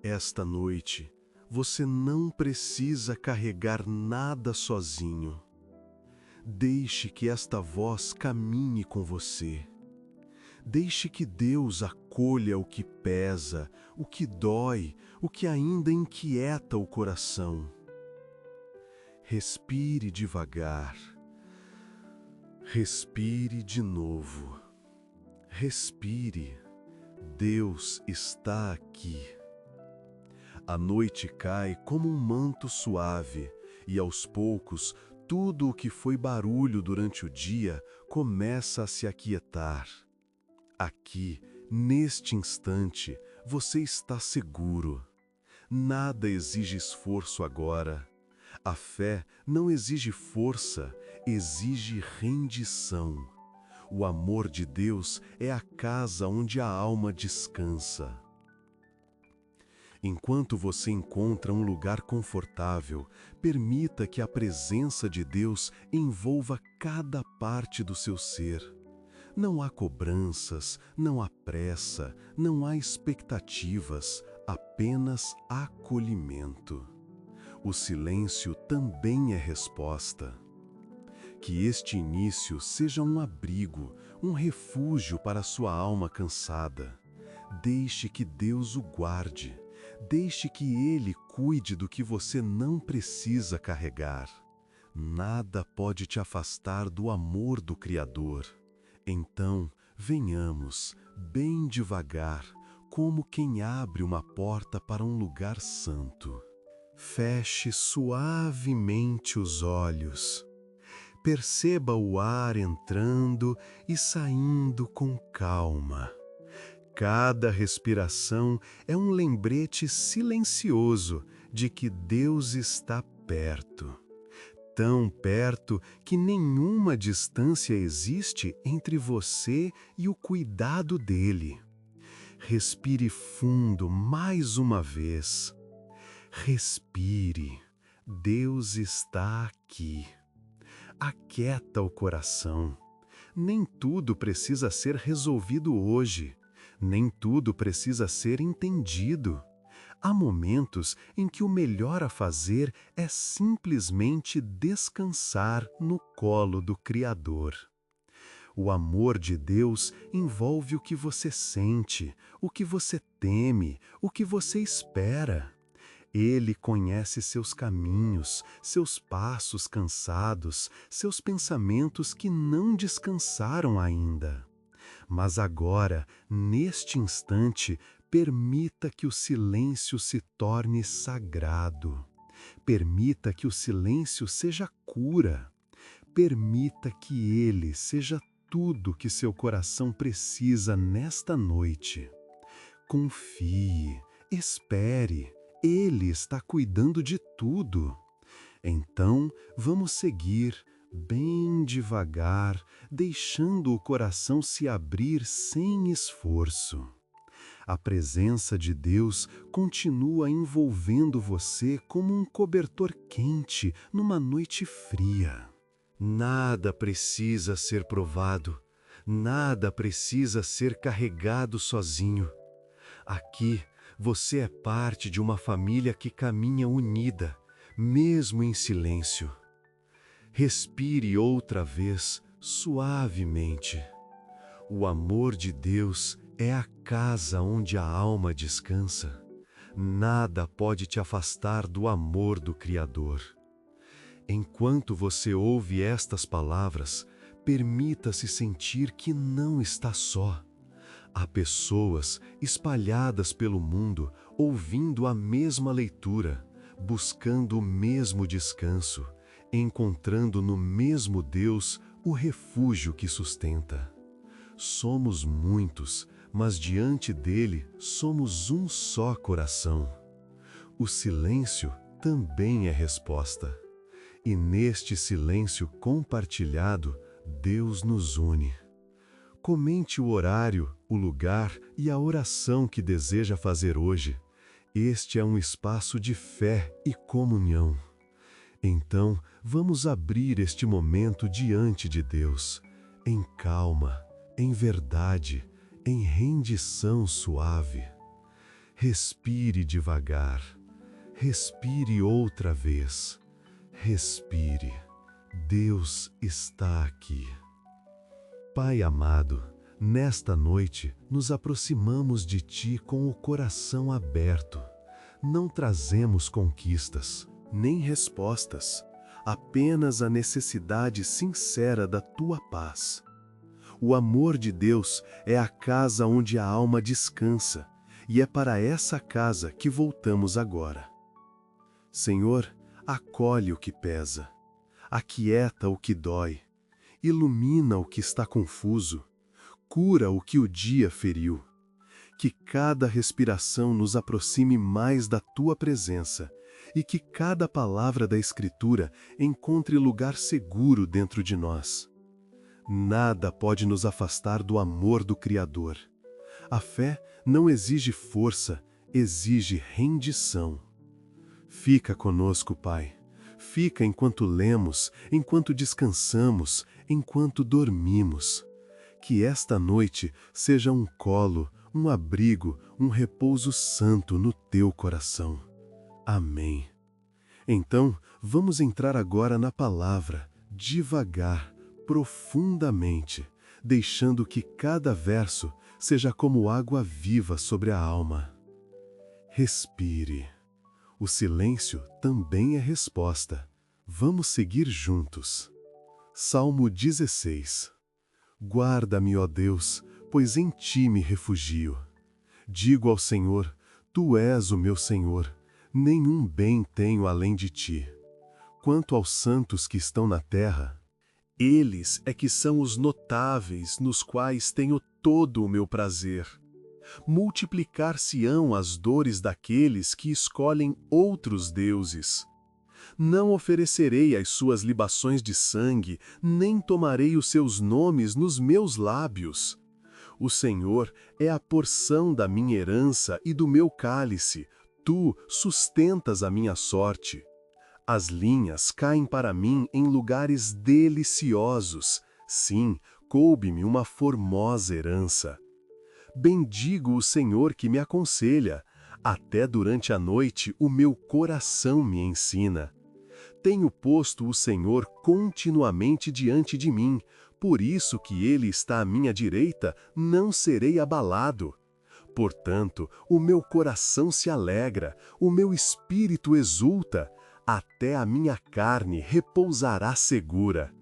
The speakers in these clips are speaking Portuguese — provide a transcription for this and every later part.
Esta noite, você não precisa carregar nada sozinho. Deixe que esta voz caminhe com você. Deixe que Deus acolha o que pesa, o que dói, o que ainda inquieta o coração. Respire devagar. Respire de novo. Respire. Deus está aqui. A noite cai como um manto suave e, aos poucos, tudo o que foi barulho durante o dia começa a se aquietar. Aqui, neste instante, você está seguro. Nada exige esforço agora. A fé não exige força, exige rendição. O amor de Deus é a casa onde a alma descansa. Enquanto você encontra um lugar confortável, permita que a presença de Deus envolva cada parte do seu ser. Não há cobranças, não há pressa, não há expectativas, apenas acolhimento. O silêncio também é resposta. Que este início seja um abrigo, um refúgio para a sua alma cansada. Deixe que Deus o guarde. Deixe que Ele cuide do que você não precisa carregar. Nada pode te afastar do amor do Criador. Então, venhamos, bem devagar, como quem abre uma porta para um lugar santo. Feche suavemente os olhos. Perceba o ar entrando e saindo com calma. Cada respiração é um lembrete silencioso de que Deus está perto. Tão perto que nenhuma distância existe entre você e o cuidado dele. Respire fundo mais uma vez. Respire. Deus está aqui. Aquieta o coração. Nem tudo precisa ser resolvido hoje. Nem tudo precisa ser entendido. Há momentos em que o melhor a fazer é simplesmente descansar no colo do Criador. O amor de Deus envolve o que você sente, o que você teme, o que você espera. Ele conhece seus caminhos, seus passos cansados, seus pensamentos que não descansaram ainda. Mas agora, neste instante, permita que o silêncio se torne sagrado. Permita que o silêncio seja cura. Permita que ele seja tudo que seu coração precisa nesta noite. Confie, espere. Ele está cuidando de tudo. Então, vamos seguir bem devagar, deixando o coração se abrir sem esforço. A presença de Deus continua envolvendo você como um cobertor quente numa noite fria. Nada precisa ser provado, nada precisa ser carregado sozinho. Aqui, você é parte de uma família que caminha unida, mesmo em silêncio. Respire outra vez, suavemente. O amor de Deus é a casa onde a alma descansa. Nada pode te afastar do amor do Criador. Enquanto você ouve estas palavras, permita-se sentir que não está só. Há pessoas espalhadas pelo mundo ouvindo a mesma leitura, buscando o mesmo descanso, encontrando no mesmo Deus o refúgio que sustenta. Somos muitos, mas diante dele somos um só coração. O silêncio também é resposta. E neste silêncio compartilhado, Deus nos une. Comente o horário, o lugar e a oração que deseja fazer hoje. Este é um espaço de fé e comunhão. Então, vamos abrir este momento diante de Deus, em calma, em verdade, em rendição suave. Respire devagar. Respire outra vez. Respire. Deus está aqui. Pai amado, nesta noite nos aproximamos de Ti com o coração aberto. Não trazemos conquistas, nem respostas, apenas a necessidade sincera da Tua paz. O amor de Deus é a casa onde a alma descansa, e é para essa casa que voltamos agora. Senhor, acolhe o que pesa, aquieta o que dói, ilumina o que está confuso, cura o que o dia feriu. Que cada respiração nos aproxime mais da Tua presença e que cada palavra da Escritura encontre lugar seguro dentro de nós. Nada pode nos afastar do amor do Criador. A fé não exige força, exige rendição. Fica conosco, Pai. Fica enquanto lemos, enquanto descansamos, enquanto dormimos. Que esta noite seja um colo, um abrigo, um repouso santo no Teu coração. Amém. Então, vamos entrar agora na palavra, devagar, profundamente, deixando que cada verso seja como água viva sobre a alma. Respire. O silêncio também é resposta. Vamos seguir juntos. Salmo 16. Guarda-me, ó Deus, pois em Ti me refugio. Digo ao Senhor, Tu és o meu Senhor, nenhum bem tenho além de Ti. Quanto aos santos que estão na terra, eles é que são os notáveis nos quais tenho todo o meu prazer. Multiplicar-se-ão as dores daqueles que escolhem outros deuses. Não oferecerei as suas libações de sangue, nem tomarei os seus nomes nos meus lábios. O Senhor é a porção da minha herança e do meu cálice, Tu sustentas a minha sorte. As linhas caem para mim em lugares deliciosos, sim, coube-me uma formosa herança. Bendigo o Senhor que me aconselha, até durante a noite o meu coração me ensina. Tenho posto o Senhor continuamente diante de mim, por isso que Ele está à minha direita, não serei abalado. Portanto, o meu coração se alegra, o meu espírito exulta, até a minha carne repousará segura.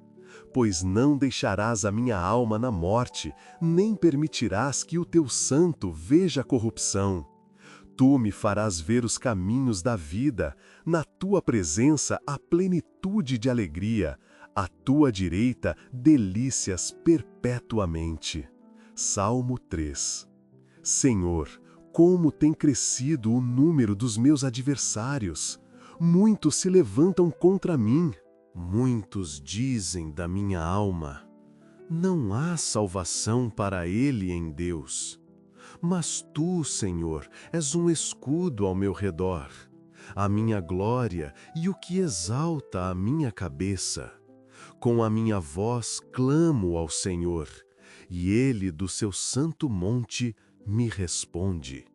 Pois não deixarás a minha alma na morte, nem permitirás que o teu santo veja a corrupção. Tu me farás ver os caminhos da vida, na tua presença a plenitude de alegria, à tua direita delícias perpetuamente. Salmo 3. Senhor, como tem crescido o número dos meus adversários! Muitos se levantam contra mim. Muitos dizem da minha alma: não há salvação para ele em Deus. Mas Tu, Senhor, és um escudo ao meu redor, a minha glória e o que exalta a minha cabeça. Com a minha voz clamo ao Senhor, e Ele do seu santo monte me responde.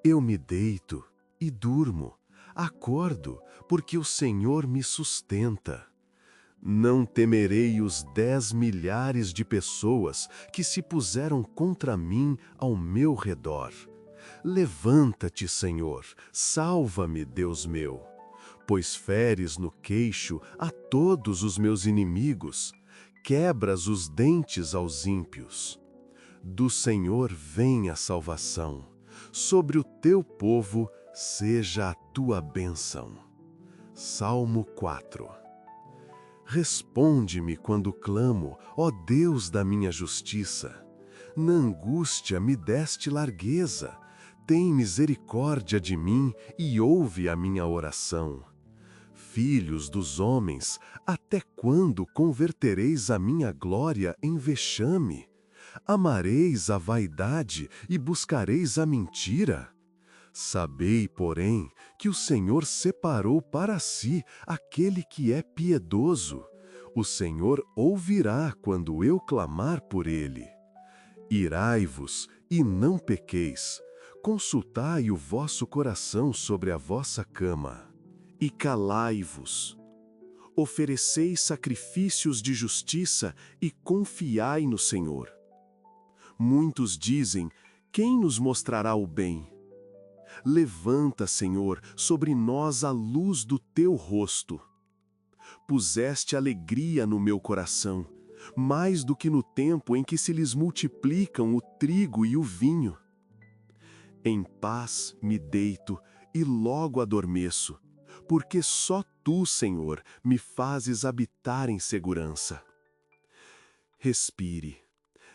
Eu me deito e durmo, acordo, porque o Senhor me sustenta. Não temerei os 10 milhares de pessoas que se puseram contra mim ao meu redor. Levanta-te, Senhor, salva-me, Deus meu, pois feres no queixo a todos os meus inimigos, quebras os dentes aos ímpios. Do Senhor vem a salvação, sobre o teu povo seja a tua bênção. Salmo 4. Responde-me quando clamo, ó Deus da minha justiça. Na angústia me deste largueza. Tem misericórdia de mim e ouve a minha oração. Filhos dos homens, até quando convertereis a minha glória em vexame? Amareis a vaidade e buscareis a mentira? Sabei, porém, que o Senhor separou para si aquele que é piedoso. O Senhor ouvirá quando eu clamar por ele. Irai-vos e não pequeis. consultai o vosso coração sobre a vossa cama, e calai-vos. Ofereceis sacrifícios de justiça e confiai no Senhor. Muitos dizem: quem nos mostrará o bem? Levanta, Senhor, sobre nós a luz do teu rosto. Puseste alegria no meu coração, mais do que no tempo em que se lhes multiplicam o trigo e o vinho. Em paz me deito e logo adormeço, porque só tu, Senhor, me fazes habitar em segurança. Respire,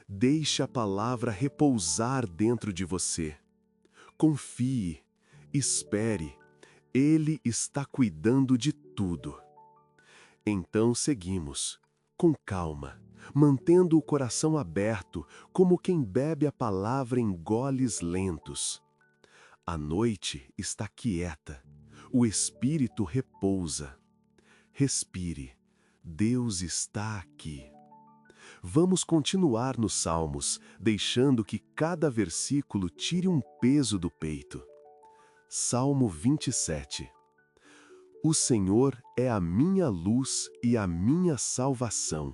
deixe a palavra repousar dentro de você. Confie, espere, Ele está cuidando de tudo. Então seguimos, com calma, mantendo o coração aberto, como quem bebe a palavra em goles lentos. A noite está quieta, o espírito repousa. Respire, Deus está aqui. Vamos continuar nos Salmos, deixando que cada versículo tire um peso do peito. Salmo 27. O Senhor é a minha luz e a minha salvação.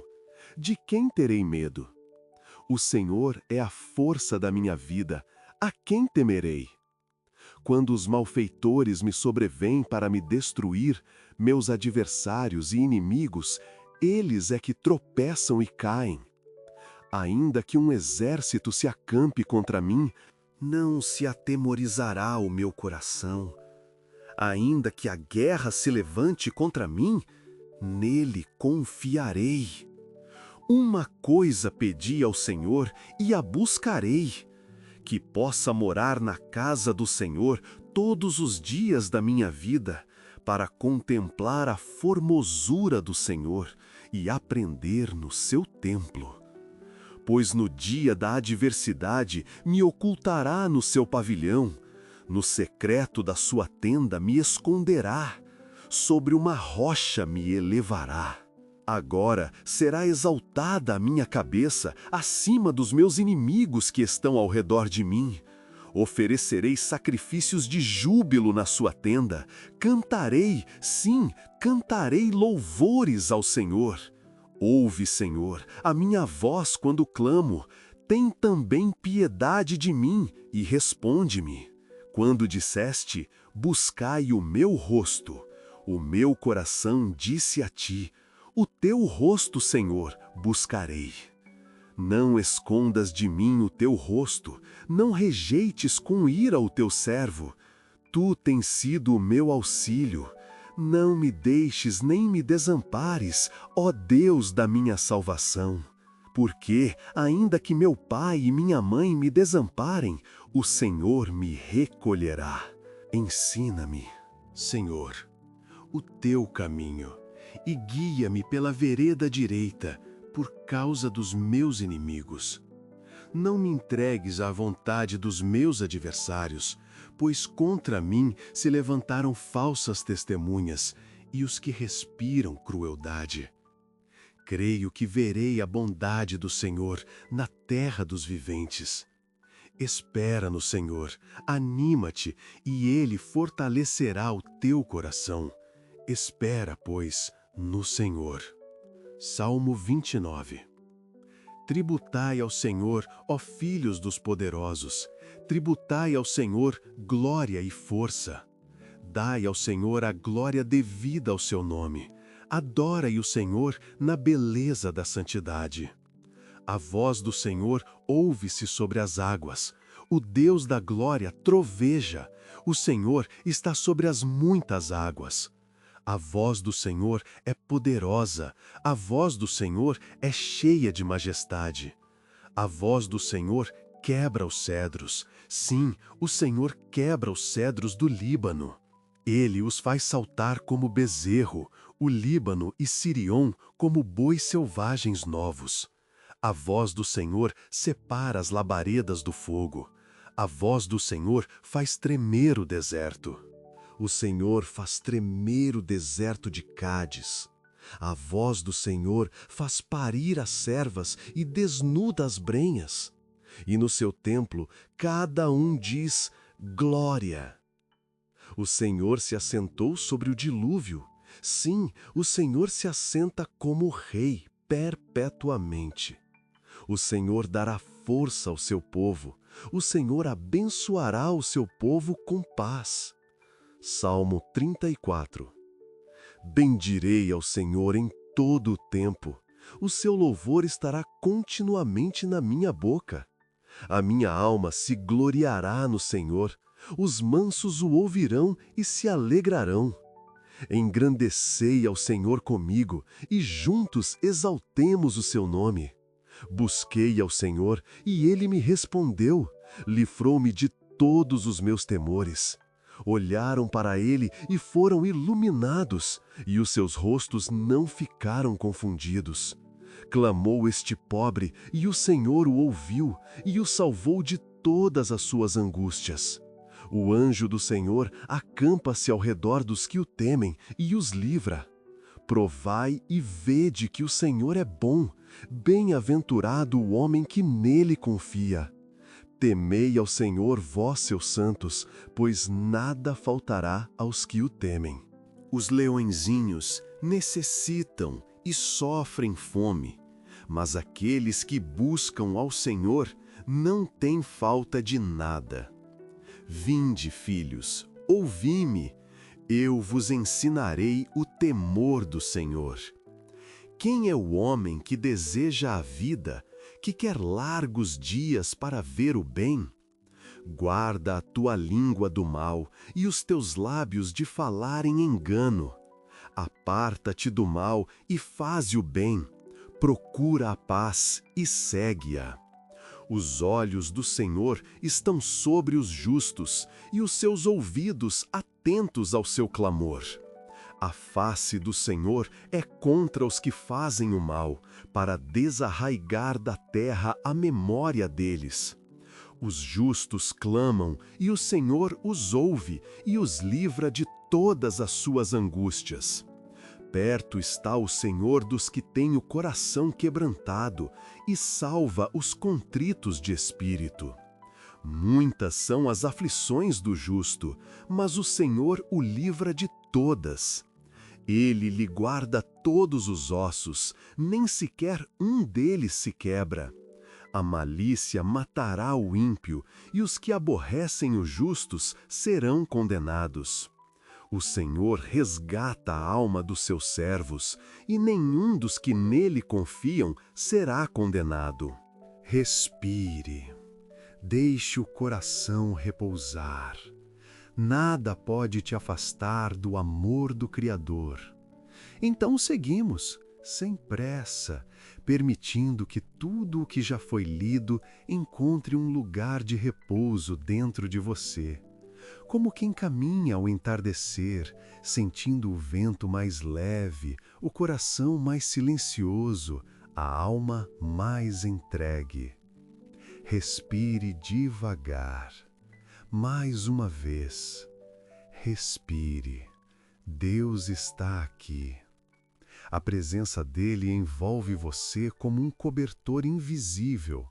De quem terei medo? O Senhor é a força da minha vida. A quem temerei? Quando os malfeitores me sobrevêm para me destruir, meus adversários e inimigos, eles é que tropeçam e caem. Ainda que um exército se acampe contra mim, não se atemorizará o meu coração. Ainda que a guerra se levante contra mim, nele confiarei. Uma coisa pedi ao Senhor e a buscarei, que possa morar na casa do Senhor todos os dias da minha vida, para contemplar a formosura do Senhor e aprender no seu templo. Pois no dia da adversidade me ocultará no seu pavilhão, no secreto da sua tenda me esconderá, sobre uma rocha me elevará. Agora será exaltada a minha cabeça acima dos meus inimigos que estão ao redor de mim. Oferecerei sacrifícios de júbilo na sua tenda. Cantarei, sim, cantarei louvores ao Senhor. Ouve, Senhor, a minha voz quando clamo. Tem também piedade de mim e responde-me. Quando disseste, buscai o meu rosto, o meu coração disse a ti, o teu rosto, Senhor, buscarei. Não escondas de mim o teu rosto, não rejeites com ira o teu servo. Tu tens sido o meu auxílio. Não me deixes nem me desampares, ó Deus da minha salvação. Porque, ainda que meu pai e minha mãe me desamparem, o Senhor me recolherá. Ensina-me, Senhor, o teu caminho, e guia-me pela vereda direita, por causa dos meus inimigos. Não me entregues à vontade dos meus adversários, pois contra mim se levantaram falsas testemunhas, e os que respiram crueldade. Creio que verei a bondade do Senhor na terra dos viventes. Espera no Senhor, anima-te, e Ele fortalecerá o teu coração. Espera, pois, no Senhor. Salmo 29. Tributai ao Senhor, ó filhos dos poderosos, tributai ao Senhor glória e força. Dai ao Senhor a glória devida ao seu nome. Adorai o Senhor na beleza da santidade. A voz do Senhor ouve-se sobre as águas. O Deus da glória troveja. O Senhor está sobre as muitas águas. A voz do Senhor é poderosa. A voz do Senhor é cheia de majestade. A voz do Senhor quebra os cedros. Sim, o Senhor quebra os cedros do Líbano. Ele os faz saltar como bezerro, o Líbano e Sirion como bois selvagens novos. A voz do Senhor separa as labaredas do fogo. A voz do Senhor faz tremer o deserto. O Senhor faz tremer o deserto de Cádiz. A voz do Senhor faz parir as servas e desnuda as brenhas. e no seu templo cada um diz glória. O Senhor se assentou sobre o dilúvio. Sim, o Senhor se assenta como rei perpetuamente. O Senhor dará força ao seu povo. O Senhor abençoará o seu povo com paz. Salmo 34. Bendirei ao Senhor em todo o tempo. O seu louvor estará continuamente na minha boca. A minha alma se gloriará no Senhor. Os mansos o ouvirão e se alegrarão. Engrandecei ao Senhor comigo e juntos exaltemos o seu nome. Busquei ao Senhor e ele me respondeu, livrou-me de todos os meus temores. Olharam para ele e foram iluminados, e os seus rostos não ficaram confundidos. Clamou este pobre, e o Senhor o ouviu, e o salvou de todas as suas angústias. O anjo do Senhor acampa-se ao redor dos que o temem e os livra. Provai e vede que o Senhor é bom, bem-aventurado o homem que nele confia. Temei ao Senhor, vós, seus santos, pois nada faltará aos que o temem. Os leõezinhos necessitam e sofrem fome, mas aqueles que buscam ao Senhor não têm falta de nada. Vinde, filhos, ouvi-me, eu vos ensinarei o temor do Senhor. Quem é o homem que deseja a vida, que quer largos dias para ver o bem? Guarda a tua língua do mal e os teus lábios de falarem engano. Aparta-te do mal e faze o bem. Procura a paz e segue-a. Os olhos do Senhor estão sobre os justos e os seus ouvidos atentos ao seu clamor. A face do Senhor é contra os que fazem o mal, para desarraigar da terra a memória deles. Os justos clamam, e o Senhor os ouve e os livra de todas as suas angústias. Perto está o Senhor dos que têm o coração quebrantado e salva os contritos de espírito. Muitas são as aflições do justo, mas o Senhor o livra de todas. Ele lhe guarda todos os ossos, nem sequer um deles se quebra. A malícia matará o ímpio, e os que aborrecem os justos serão condenados. O Senhor resgata a alma dos seus servos, e nenhum dos que nele confiam será condenado. Respire, deixe o coração repousar. Nada pode te afastar do amor do Criador. Então seguimos, sem pressa, permitindo que tudo o que já foi lido encontre um lugar de repouso dentro de você. Como quem caminha ao entardecer, sentindo o vento mais leve, o coração mais silencioso, a alma mais entregue. Respire devagar. Mais uma vez. Respire. Deus está aqui. A presença dele envolve você como um cobertor invisível.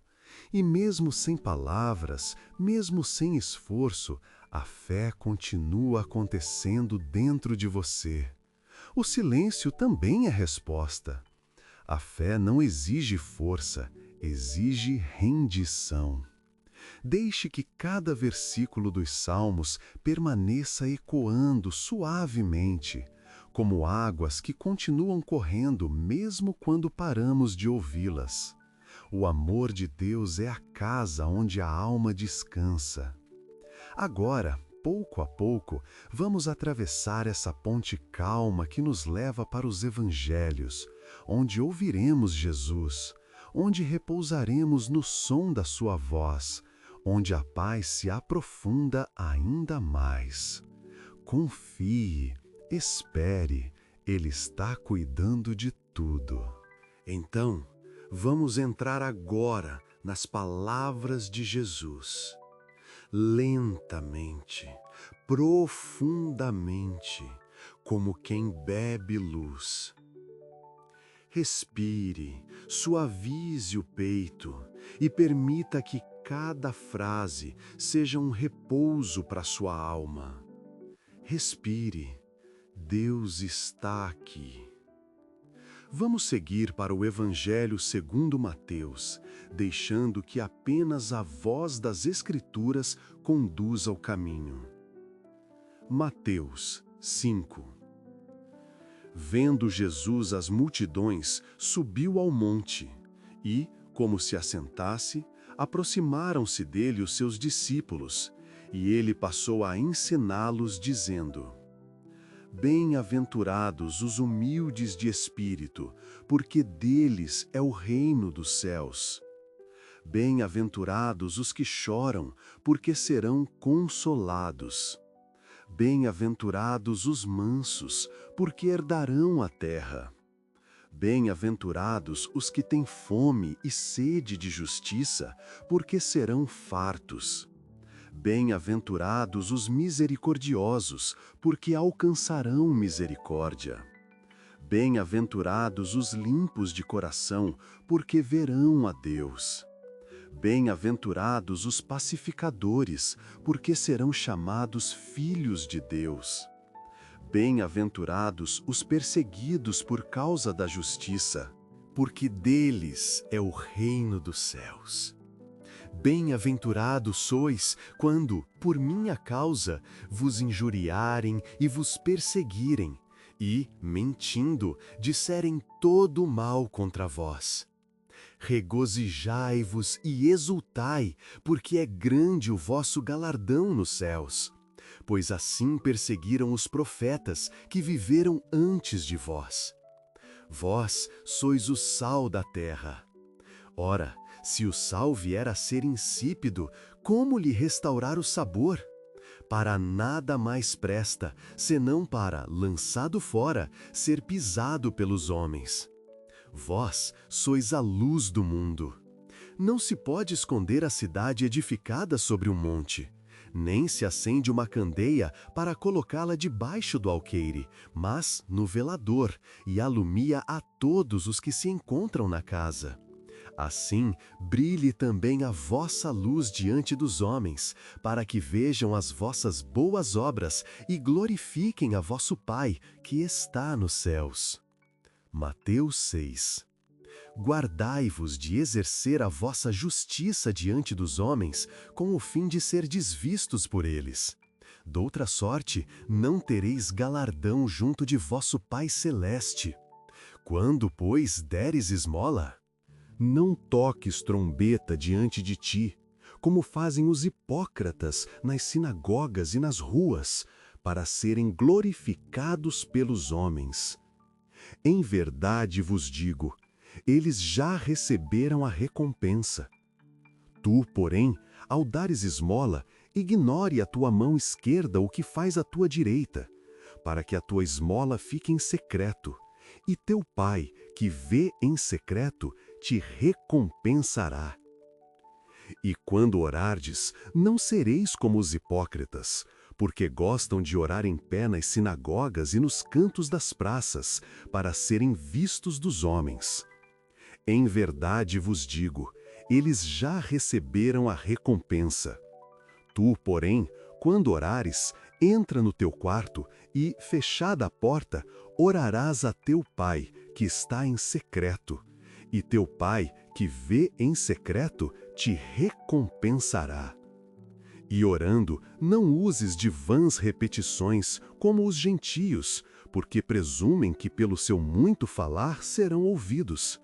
E mesmo sem palavras, mesmo sem esforço, a fé continua acontecendo dentro de você. O silêncio também é resposta. A fé não exige força, exige rendição. Deixe que cada versículo dos Salmos permaneça ecoando suavemente, como águas que continuam correndo mesmo quando paramos de ouvi-las. O amor de Deus é a casa onde a alma descansa. Agora, pouco a pouco, vamos atravessar essa ponte calma que nos leva para os Evangelhos, onde ouviremos Jesus, onde repousaremos no som da sua voz, onde a paz se aprofunda ainda mais. Confie, espere, Ele está cuidando de tudo. Então, vamos entrar agora nas palavras de Jesus. Lentamente, profundamente, como quem bebe luz. Respire, suavize o peito e permita que cada frase seja um repouso para sua alma. Respire. Deus está aqui. Vamos seguir para o Evangelho segundo Mateus, deixando que apenas a voz das Escrituras conduza o caminho. Mateus 5. Vendo Jesus as multidões, subiu ao monte e, como se assentasse, aproximaram-se dele os seus discípulos, e ele passou a ensiná-los, dizendo: Bem-aventurados os humildes de espírito, porque deles é o reino dos céus. Bem-aventurados os que choram, porque serão consolados. Bem-aventurados os mansos, porque herdarão a terra. Bem-aventurados os que têm fome e sede de justiça, porque serão fartos. Bem-aventurados os misericordiosos, porque alcançarão misericórdia. Bem-aventurados os limpos de coração, porque verão a Deus. Bem-aventurados os pacificadores, porque serão chamados filhos de Deus. Bem-aventurados os perseguidos por causa da justiça, porque deles é o reino dos céus. Bem-aventurados sois quando, por minha causa, vos injuriarem e vos perseguirem, e, mentindo, disserem todo o mal contra vós. Regozijai-vos e exultai, porque é grande o vosso galardão nos céus. Pois assim perseguiram os profetas que viveram antes de vós. Vós sois o sal da terra. Ora, se o sal vier a ser insípido, como lhe restaurar o sabor? Para nada mais presta, senão para, lançado fora, ser pisado pelos homens. Vós sois a luz do mundo. Não se pode esconder a cidade edificada sobre um monte, nem se acende uma candeia para colocá-la debaixo do alqueire, mas no velador, e alumia a todos os que se encontram na casa. Assim, brilhe também a vossa luz diante dos homens, para que vejam as vossas boas obras e glorifiquem a vosso Pai, que está nos céus. Mateus 6. Guardai-vos de exercer a vossa justiça diante dos homens, com o fim de serdes vistos por eles. Doutra sorte, não tereis galardão junto de vosso Pai Celeste. Quando, pois, deres esmola, não toques trombeta diante de ti, como fazem os hipócritas nas sinagogas e nas ruas, para serem glorificados pelos homens. Em verdade vos digo, eles já receberam a recompensa. Tu, porém, ao dares esmola, ignore a tua mão esquerda o que faz a tua direita, para que a tua esmola fique em secreto, e teu Pai, que vê em secreto, te recompensará. E quando orardes, não sereis como os hipócritas, porque gostam de orar em pé nas sinagogas e nos cantos das praças, para serem vistos dos homens. Em verdade vos digo, eles já receberam a recompensa. Tu, porém, quando orares, entra no teu quarto e, fechada a porta, orarás a teu Pai, que está em secreto. E teu Pai, que vê em secreto, te recompensará. E orando, não uses de vãs repetições, como os gentios, porque presumem que pelo seu muito falar serão ouvidos.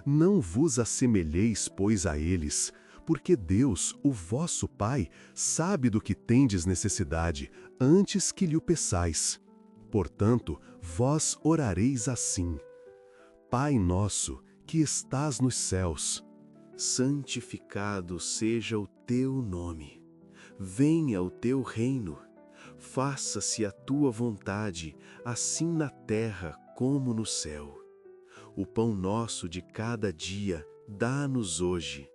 Não vos assemelheis, pois, a eles, porque Deus, o vosso Pai, sabe do que tendes necessidade, antes que lhe o peçais. Portanto, vós orareis assim: Pai nosso, que estás nos céus, santificado seja o teu nome. Venha o teu reino. Faça-se a tua vontade, assim na terra como no céu. O pão nosso de cada dia dá-nos hoje,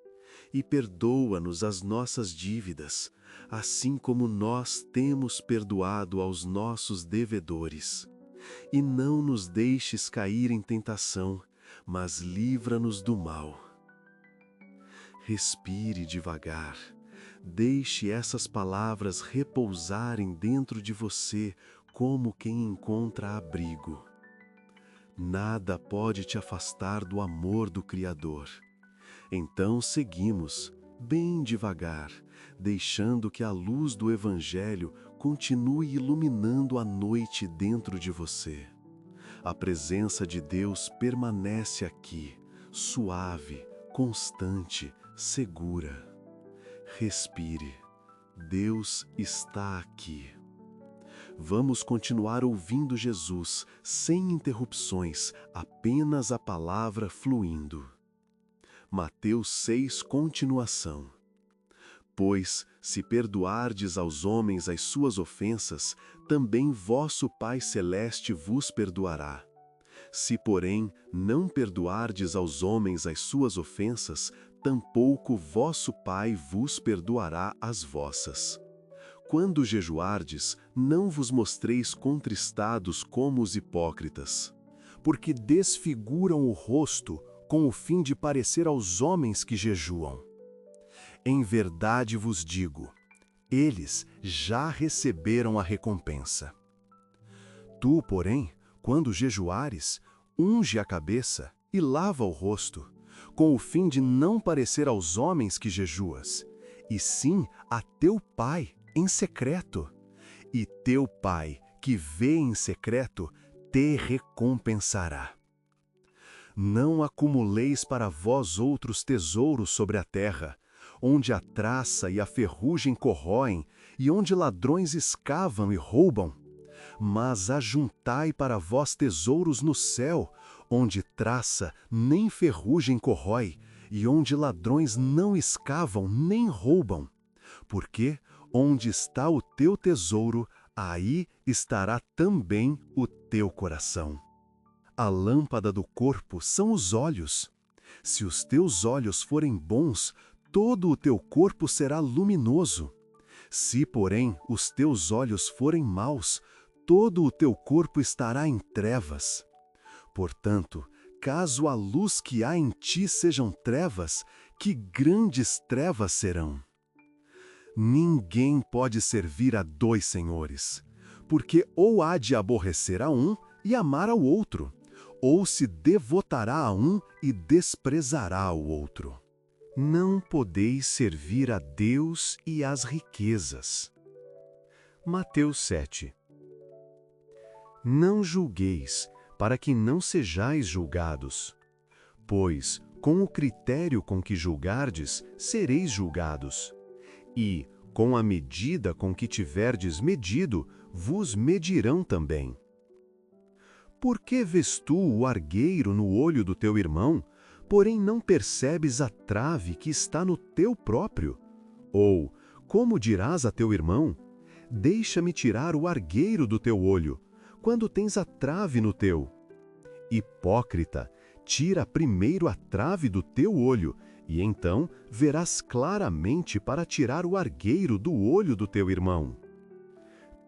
e perdoa-nos as nossas dívidas, assim como nós temos perdoado aos nossos devedores. E não nos deixes cair em tentação, mas livra-nos do mal. Respire devagar. Deixe essas palavras repousarem dentro de você como quem encontra abrigo. Nada pode te afastar do amor do Criador. Então seguimos, bem devagar, deixando que a luz do Evangelho continue iluminando a noite dentro de você. A presença de Deus permanece aqui, suave, constante, segura. Respire. Deus está aqui. Vamos continuar ouvindo Jesus, sem interrupções, apenas a palavra fluindo. Mateus 6, continuação. Pois, se perdoardes aos homens as suas ofensas, também vosso Pai Celeste vos perdoará. Se, porém, não perdoardes aos homens as suas ofensas, tampouco vosso Pai vos perdoará as vossas. Quando jejuardes, não vos mostreis contristados como os hipócritas, porque desfiguram o rosto com o fim de parecer aos homens que jejuam. Em verdade vos digo, eles já receberam a recompensa. Tu, porém, quando jejuares, unge a cabeça e lava o rosto, com o fim de não parecer aos homens que jejuas, e sim a teu Pai em secreto. E teu Pai, que vê em secreto, te recompensará. Não acumuleis para vós outros tesouros sobre a terra, onde a traça e a ferrugem corroem, e onde ladrões escavam e roubam. Mas ajuntai para vós tesouros no céu, onde traça nem ferrugem corrói, e onde ladrões não escavam nem roubam. Porque onde está o teu tesouro, aí estará também o teu coração. A lâmpada do corpo são os olhos. Se os teus olhos forem bons, todo o teu corpo será luminoso. Se, porém, os teus olhos forem maus, todo o teu corpo estará em trevas. Portanto, caso a luz que há em ti sejam trevas, que grandes trevas serão. Ninguém pode servir a dois senhores, porque ou há de aborrecer a um e amar ao outro, ou se devotará a um e desprezará o outro. Não podeis servir a Deus e às riquezas. Mateus 7. Não julgueis, para que não sejais julgados. Pois, com o critério com que julgardes, sereis julgados. E, com a medida com que tiverdes medido, vos medirão também. Por que vês tu o argueiro no olho do teu irmão, porém não percebes a trave que está no teu próprio? Ou, como dirás a teu irmão, deixa-me tirar o argueiro do teu olho, quando tens a trave no teu? Hipócrita, tira primeiro a trave do teu olho, e então verás claramente para tirar o argueiro do olho do teu irmão.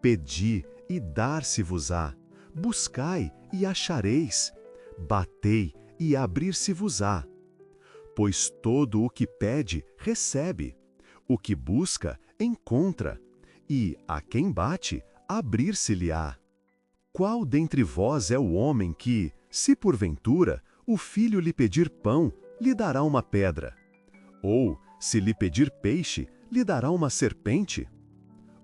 Pedi, e dar-se-vos-á. Buscai, e achareis. Batei, e abrir-se-vos-á. Pois todo o que pede, recebe. O que busca, encontra. E, a quem bate, abrir-se-lhe-á. Qual dentre vós é o homem que, se porventura, o filho lhe pedir pão, lhe dará uma pedra? Ou, se lhe pedir peixe, lhe dará uma serpente?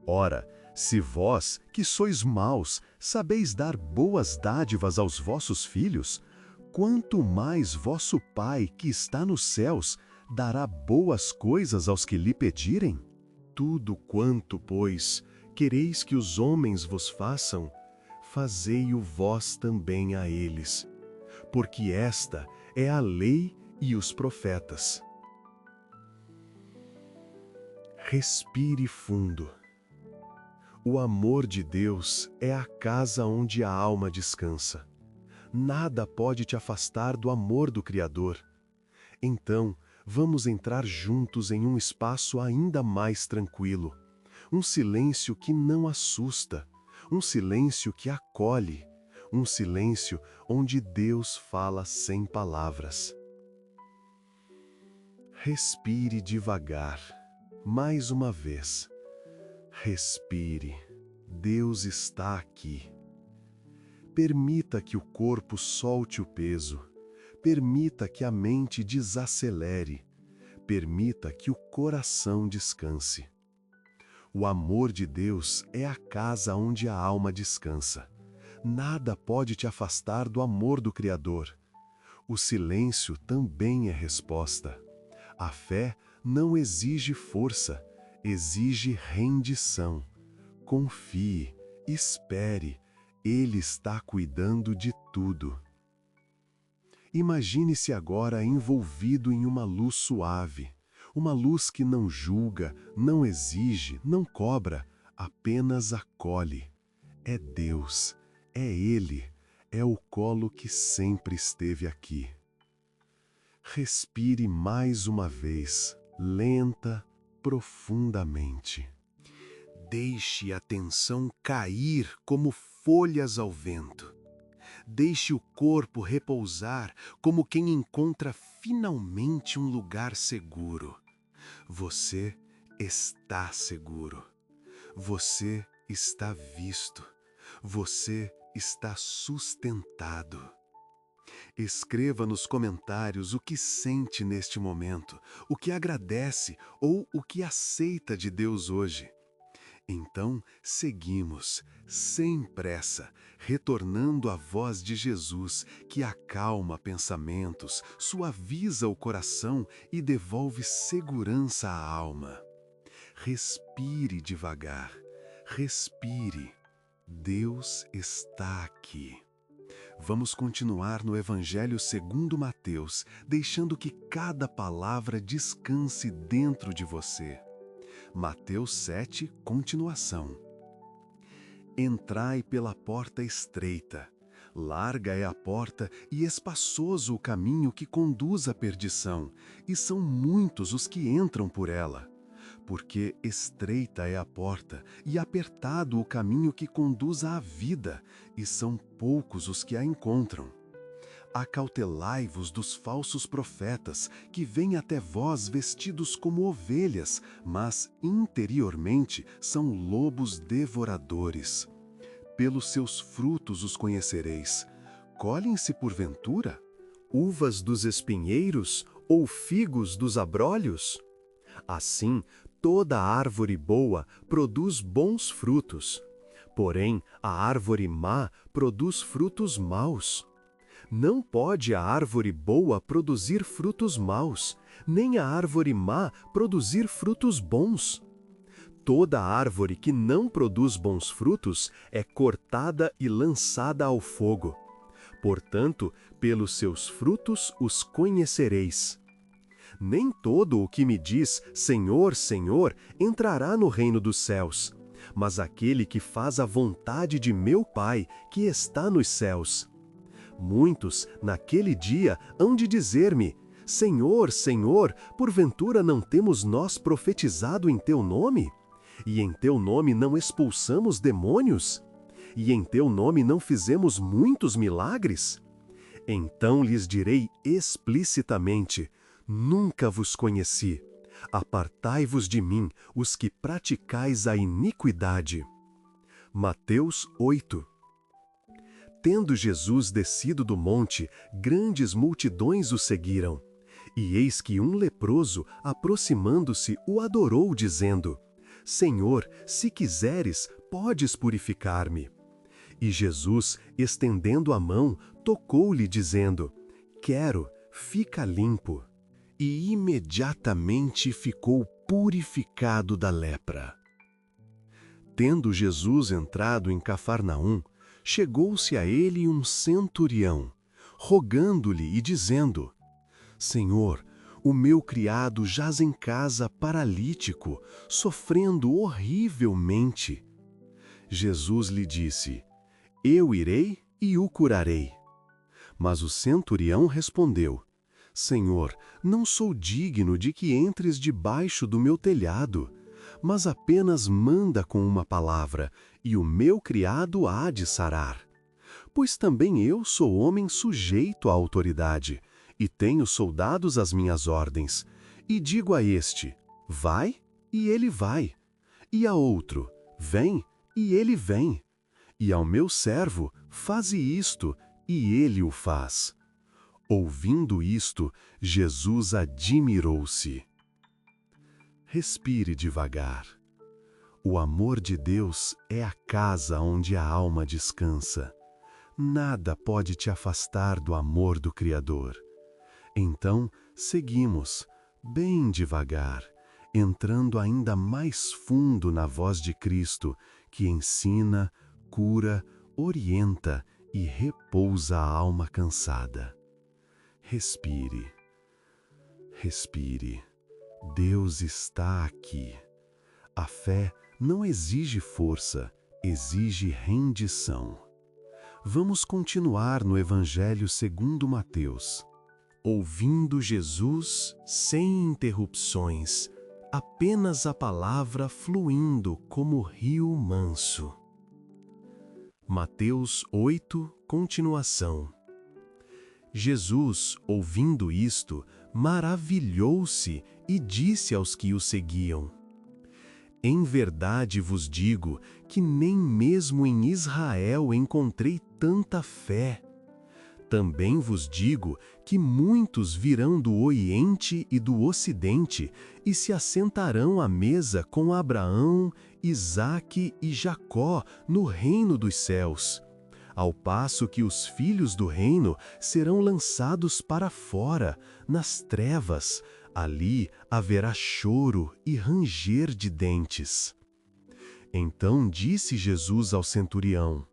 Ora, se vós, que sois maus, sabeis dar boas dádivas aos vossos filhos, quanto mais vosso Pai, que está nos céus, dará boas coisas aos que lhe pedirem? Tudo quanto, pois, quereis que os homens vos façam, fazei-o vós também a eles, porque esta é a lei e os profetas. Respire fundo. O amor de Deus é a casa onde a alma descansa. Nada pode te afastar do amor do Criador. Então, vamos entrar juntos em um espaço ainda mais tranquilo, um silêncio que não assusta, um silêncio que acolhe, um silêncio onde Deus fala sem palavras. Respire devagar, mais uma vez. Respire. Deus está aqui. Permita que o corpo solte o peso. Permita que a mente desacelere. Permita que o coração descanse. O amor de Deus é a casa onde a alma descansa. Nada pode te afastar do amor do Criador. O silêncio também é resposta. A fé não exige força, exige rendição. Confie, espere, Ele está cuidando de tudo. Imagine-se agora envolvido em uma luz suave, uma luz que não julga, não exige, não cobra, apenas acolhe. É Deus, é Ele, é o colo que sempre esteve aqui. Respire mais uma vez, lenta, profundamente. Deixe a tensão cair como folhas ao vento. Deixe o corpo repousar como quem encontra finalmente um lugar seguro. Você está seguro. Você está visto. Você está sustentado. Escreva nos comentários o que sente neste momento, o que agradece ou o que aceita de Deus hoje. Então, seguimos, sem pressa, retornando à voz de Jesus, que acalma pensamentos, suaviza o coração e devolve segurança à alma. Respire devagar, respire. Deus está aqui. Vamos continuar no Evangelho segundo Mateus, deixando que cada palavra descanse dentro de você. Mateus 7, continuação. Entrai pela porta estreita. Larga é a porta e espaçoso o caminho que conduz à perdição, e são muitos os que entram por ela. Porque estreita é a porta e apertado o caminho que conduz à vida, e são poucos os que a encontram. Acautelai-vos dos falsos profetas, que vêm até vós vestidos como ovelhas, mas interiormente são lobos devoradores. Pelos seus frutos os conhecereis. Colhem-se porventura uvas dos espinheiros ou figos dos abrolhos? Assim, toda árvore boa produz bons frutos. Porém, a árvore má produz frutos maus. Não pode a árvore boa produzir frutos maus, nem a árvore má produzir frutos bons. Toda árvore que não produz bons frutos é cortada e lançada ao fogo. Portanto, pelos seus frutos os conhecereis. Nem todo o que me diz, Senhor, Senhor, entrará no reino dos céus, mas aquele que faz a vontade de meu Pai, que está nos céus. Muitos, naquele dia, hão de dizer-me, Senhor, Senhor, porventura não temos nós profetizado em teu nome? E em teu nome não expulsamos demônios? E em teu nome não fizemos muitos milagres? Então lhes direi explicitamente, nunca vos conheci. Apartai-vos de mim, os que praticais a iniquidade. Mateus 8. Tendo Jesus descido do monte, grandes multidões o seguiram. E eis que um leproso, aproximando-se, o adorou, dizendo, Senhor, se quiseres, podes purificar-me. E Jesus, estendendo a mão, tocou-lhe, dizendo, Quero, fica limpo. E imediatamente ficou purificado da lepra. Tendo Jesus entrado em Cafarnaum, chegou-se a ele um centurião, rogando-lhe e dizendo, Senhor, o meu criado jaz em casa paralítico, sofrendo horrivelmente. Jesus lhe disse, Eu irei e o curarei. Mas o centurião respondeu, Senhor, não sou digno de que entres debaixo do meu telhado, mas apenas manda com uma palavra, e o meu criado há de sarar. Pois também eu sou homem sujeito à autoridade, e tenho soldados às minhas ordens, E digo a este: vai, e ele vai. E a outro: vem, e ele vem. E ao meu servo: faze isto, e ele o faz. Ouvindo isto, Jesus admirou-se. Respire devagar. O amor de Deus é a casa onde a alma descansa. Nada pode te afastar do amor do Criador. Então, seguimos, bem devagar, entrando ainda mais fundo na voz de Cristo, que ensina, cura, orienta e repousa a alma cansada. Respire. Respire. Deus está aqui. A fé não exige força, exige rendição. Vamos continuar no Evangelho segundo Mateus. Ouvindo Jesus sem interrupções, apenas a palavra fluindo como rio manso. Mateus 8, continuação. Jesus, ouvindo isto, maravilhou-se e disse aos que o seguiam: em verdade vos digo que nem mesmo em Israel encontrei tanta fé. Também vos digo que muitos virão do Oriente e do Ocidente e se assentarão à mesa com Abraão, Isaque e Jacó no reino dos céus, ao passo que os filhos do reino serão lançados para fora, nas trevas. Ali haverá choro e ranger de dentes. Então disse Jesus ao centurião: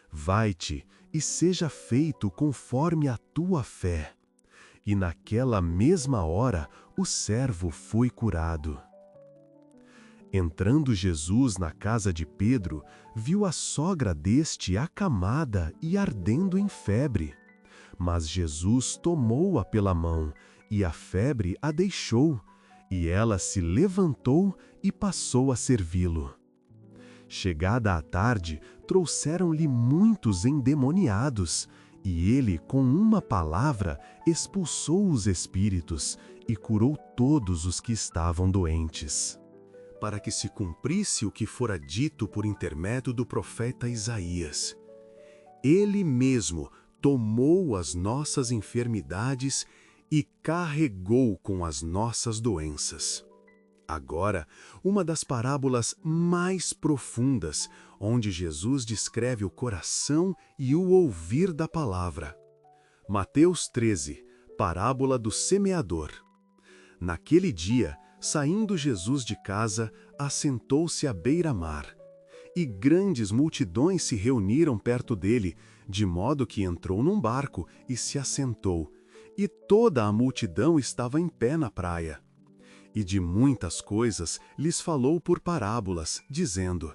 vai-te e seja feito conforme a tua fé. E naquela mesma hora o servo foi curado. Entrando Jesus na casa de Pedro, viu a sogra deste acamada e ardendo em febre. Mas Jesus tomou-a pela mão, e a febre a deixou, e ela se levantou e passou a servi-lo. Chegada a tarde, trouxeram-lhe muitos endemoniados, e ele, com uma palavra, expulsou os espíritos e curou todos os que estavam doentes. Para que se cumprisse o que fora dito por intermédio do profeta Isaías: ele mesmo tomou as nossas enfermidades e carregou com as nossas doenças. Agora, uma das parábolas mais profundas, onde Jesus descreve o coração e o ouvir da palavra. Mateus 13, parábola do semeador. Naquele dia, saindo Jesus de casa, assentou-se à beira-mar. E grandes multidões se reuniram perto dele, de modo que entrou num barco e se assentou. E toda a multidão estava em pé na praia. E de muitas coisas lhes falou por parábolas, dizendo: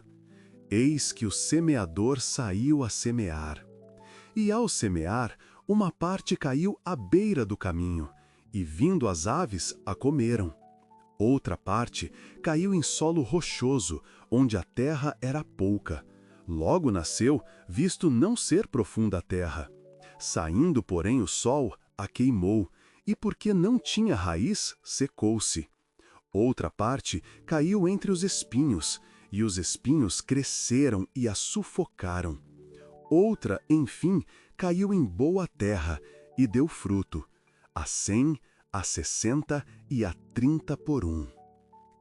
eis que o semeador saiu a semear. E ao semear, uma parte caiu à beira do caminho, e vindo as aves, a comeram. Outra parte caiu em solo rochoso, onde a terra era pouca. Logo nasceu, visto não ser profunda a terra. Saindo, porém, o sol, a queimou, e porque não tinha raiz, secou-se. Outra parte caiu entre os espinhos, e os espinhos cresceram e a sufocaram. Outra, enfim, caiu em boa terra, e deu fruto, a 100, a 60 e a 30 por um.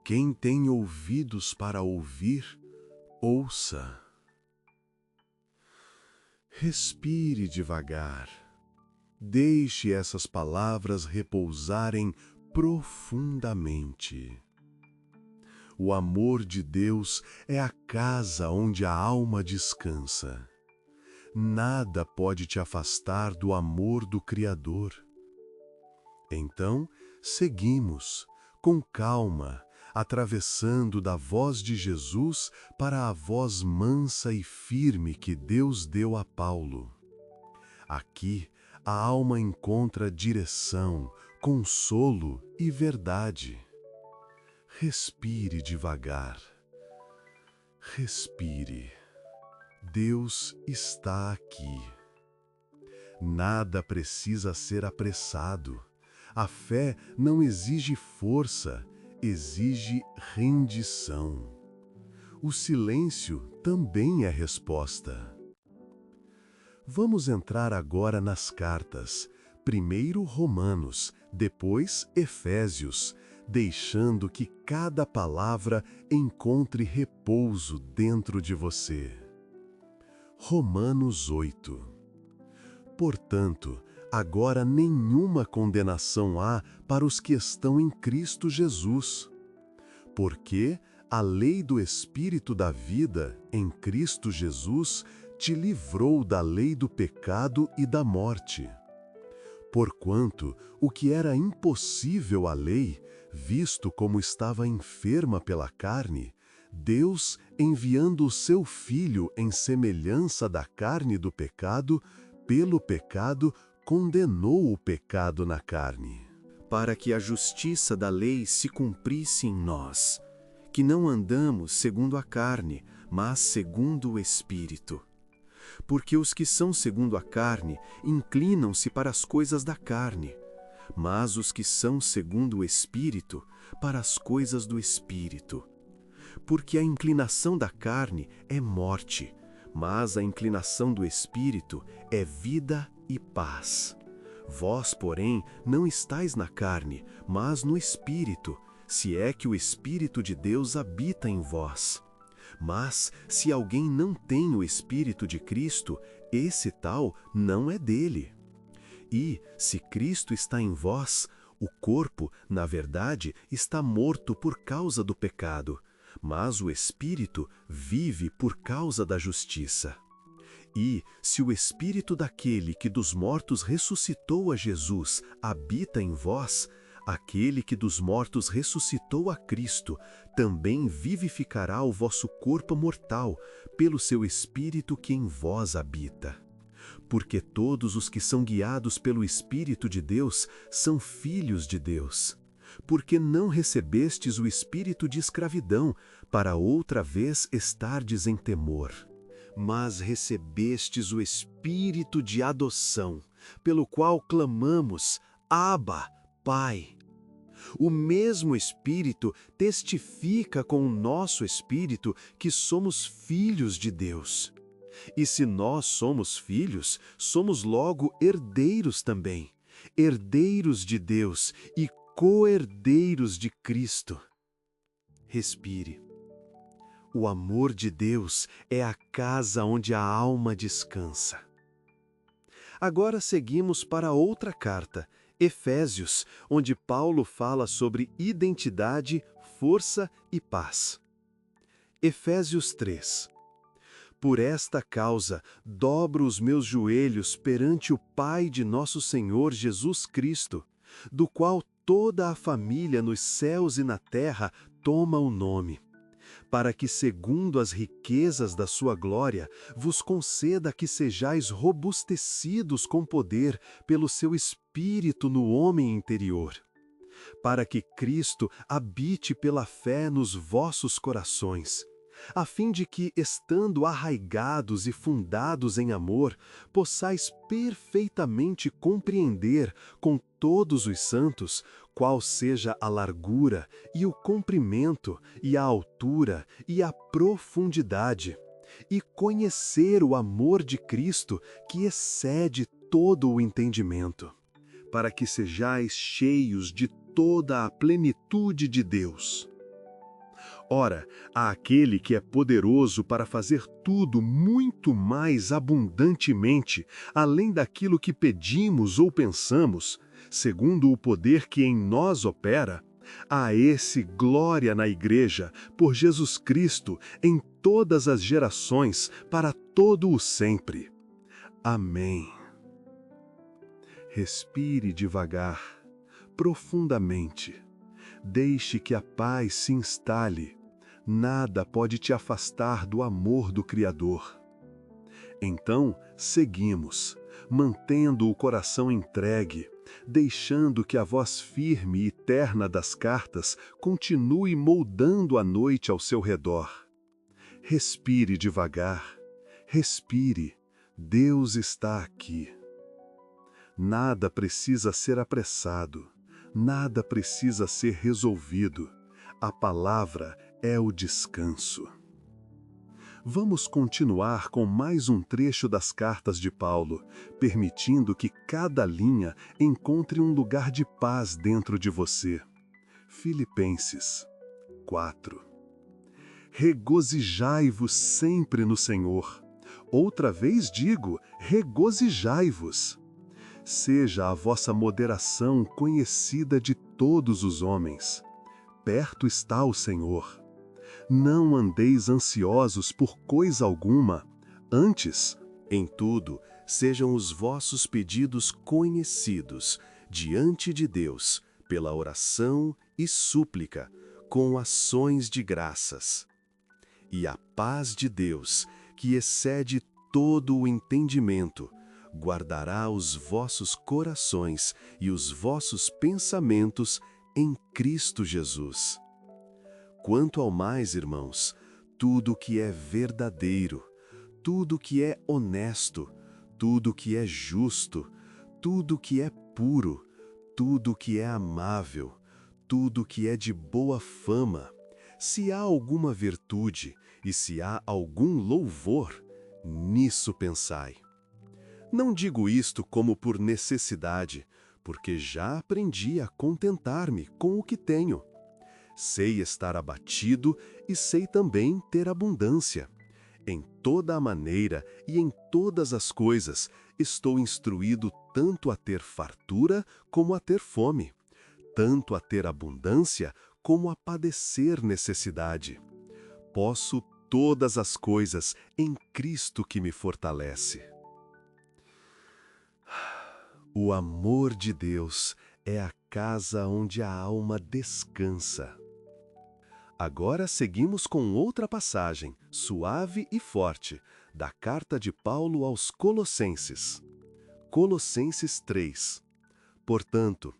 Quem tem ouvidos para ouvir, ouça. Respire devagar. Deixe essas palavras repousarem profundamente. O amor de Deus é a casa onde a alma descansa. Nada pode te afastar do amor do Criador. Então, seguimos, com calma, atravessando da voz de Jesus para a voz mansa e firme que Deus deu a Paulo. Aqui, a alma encontra direção, consolo e verdade. Respire devagar. Respire. Deus está aqui. Nada precisa ser apressado. A fé não exige força, exige rendição. O silêncio também é resposta. Vamos entrar agora nas cartas. Primeiro Romanos, depois Efésios, deixando que cada palavra encontre repouso dentro de você. Romanos 8. Portanto, agora nenhuma condenação há para os que estão em Cristo Jesus. Porque a lei do Espírito da vida, em Cristo Jesus, te livrou da lei do pecado e da morte. Porquanto o que era impossível à lei, visto como estava enferma pela carne, Deus, enviando o seu Filho em semelhança da carne do pecado, pelo pecado, condenou o pecado na carne. Para que a justiça da lei se cumprisse em nós, que não andamos segundo a carne, mas segundo o Espírito. Porque os que são segundo a carne inclinam-se para as coisas da carne, mas os que são segundo o Espírito, para as coisas do Espírito. Porque a inclinação da carne é morte, mas a inclinação do Espírito é vida e paz. Vós, porém, não estáis na carne, mas no Espírito, se é que o Espírito de Deus habita em vós. Mas, se alguém não tem o Espírito de Cristo, esse tal não é dele. E, se Cristo está em vós, o corpo, na verdade, está morto por causa do pecado, mas o Espírito vive por causa da justiça. E, se o Espírito daquele que dos mortos ressuscitou a Jesus habita em vós, aquele que dos mortos ressuscitou a Cristo também vivificará o vosso corpo mortal, pelo seu Espírito que em vós habita. Porque todos os que são guiados pelo Espírito de Deus são filhos de Deus. Porque não recebestes o espírito de escravidão, para outra vez estardes em temor. Mas recebestes o Espírito de adoção, pelo qual clamamos, Abba, Pai. O mesmo Espírito testifica com o nosso espírito que somos filhos de Deus. E se nós somos filhos, somos logo herdeiros também, herdeiros de Deus e co-herdeiros de Cristo. Respire. O amor de Deus é a casa onde a alma descansa. Agora seguimos para outra carta, Efésios, onde Paulo fala sobre identidade, força e paz. Efésios 3. Por esta causa, dobro os meus joelhos perante o Pai de nosso Senhor Jesus Cristo, do qual toda a família nos céus e na terra toma o nome, para que, segundo as riquezas da sua glória, vos conceda que sejais robustecidos com poder pelo seu Espírito no homem interior, para que Cristo habite pela fé nos vossos corações, a fim de que, estando arraigados e fundados em amor, possais perfeitamente compreender com todos os santos qual seja a largura e o comprimento e a altura e a profundidade, e conhecer o amor de Cristo que excede todo o entendimento, para que sejais cheios de toda a plenitude de Deus. Ora, àquele que é poderoso para fazer tudo muito mais abundantemente, além daquilo que pedimos ou pensamos, segundo o poder que em nós opera, a esse glória na Igreja, por Jesus Cristo, em todas as gerações, para todo o sempre. Amém. Respire devagar, profundamente. Deixe que a paz se instale. Nada pode te afastar do amor do Criador. Então, seguimos, mantendo o coração entregue, deixando que a voz firme e terna das cartas continue moldando a noite ao seu redor. Respire devagar, respire, Deus está aqui. Nada precisa ser apressado. Nada precisa ser resolvido. A palavra é o descanso. Vamos continuar com mais um trecho das cartas de Paulo, permitindo que cada linha encontre um lugar de paz dentro de você. Filipenses 4. Regozijai-vos sempre no Senhor. Outra vez digo, regozijai-vos. Seja a vossa moderação conhecida de todos os homens. Perto está o Senhor. Não andeis ansiosos por coisa alguma, antes, Em tudo, sejam os vossos pedidos conhecidos diante de Deus, pela oração e súplica, com ações de graças. E a paz de Deus, que excede todo o entendimento, guardará os vossos corações e os vossos pensamentos em Cristo Jesus. Quanto ao mais, irmãos, tudo que é verdadeiro, tudo que é honesto, tudo que é justo, tudo que é puro, tudo que é amável, tudo que é de boa fama, se há alguma virtude e se há algum louvor, nisso pensai. Não digo isto como por necessidade, porque já aprendi a contentar-me com o que tenho. Sei estar abatido e sei também ter abundância. Em toda a maneira e em todas as coisas, estou instruído tanto a ter fartura como a ter fome, tanto a ter abundância como a padecer necessidade. Posso todas as coisas em Cristo que me fortalece. O amor de Deus é a casa onde a alma descansa. Agora seguimos com outra passagem, suave e forte, da carta de Paulo aos Colossenses. Colossenses 3. Portanto,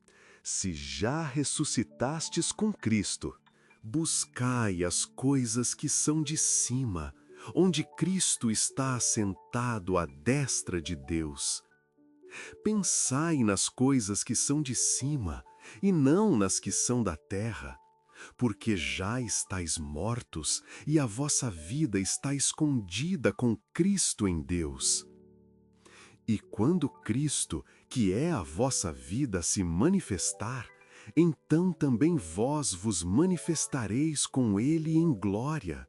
se já ressuscitastes com Cristo, buscai as coisas que são de cima, onde Cristo está assentado à destra de Deus. Pensai nas coisas que são de cima, e não nas que são da terra, porque já estáis mortos e a vossa vida está escondida com Cristo em Deus. E quando Cristo, que é a vossa vida, se manifestar, então também vós vos manifestareis com Ele em glória.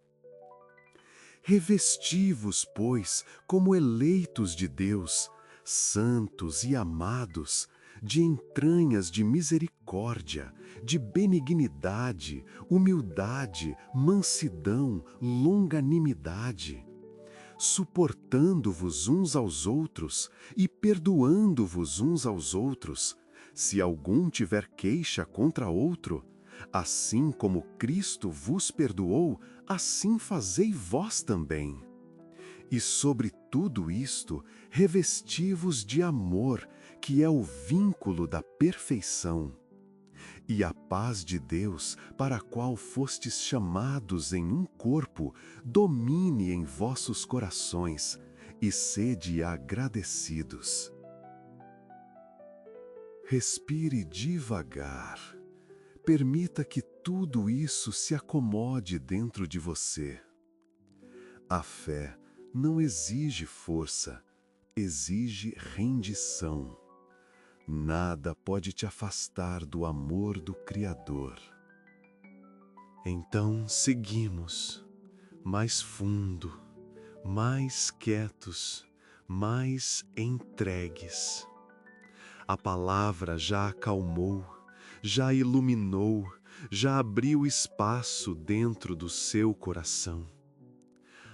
Revesti-vos, pois, como eleitos de Deus, santos e amados, de entranhas de misericórdia, de benignidade, humildade, mansidão, longanimidade, suportando-vos uns aos outros e perdoando-vos uns aos outros, se algum tiver queixa contra outro, assim como Cristo vos perdoou, assim fazei vós também. E sobre tudo isto, revesti-vos de amor, que é o vínculo da perfeição. E a paz de Deus, para a qual fostes chamados em um corpo, domine em vossos corações, e sede agradecidos. Respire devagar. Permita que tudo isso se acomode dentro de você. A fé não exige força, exige rendição. Nada pode te afastar do amor do Criador. Então seguimos, mais fundo, mais quietos, mais entregues. A palavra já acalmou, já iluminou, já abriu espaço dentro do seu coração.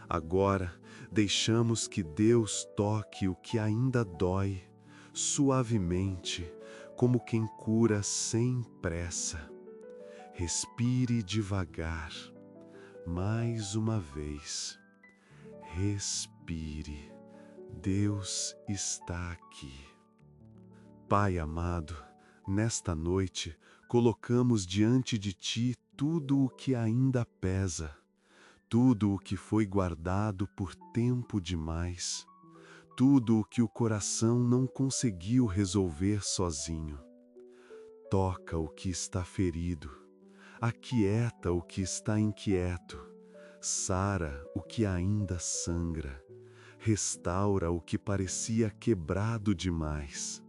Agora, deixamos que Deus toque o que ainda dói, suavemente, como quem cura sem pressa. Respire devagar, mais uma vez. Respire, Deus está aqui. Pai amado, nesta noite, colocamos diante de Ti tudo o que ainda pesa, tudo o que foi guardado por tempo demais, tudo o que o coração não conseguiu resolver sozinho. Toca o que está ferido, aquieta o que está inquieto, sara o que ainda sangra, restaura o que parecia quebrado demais.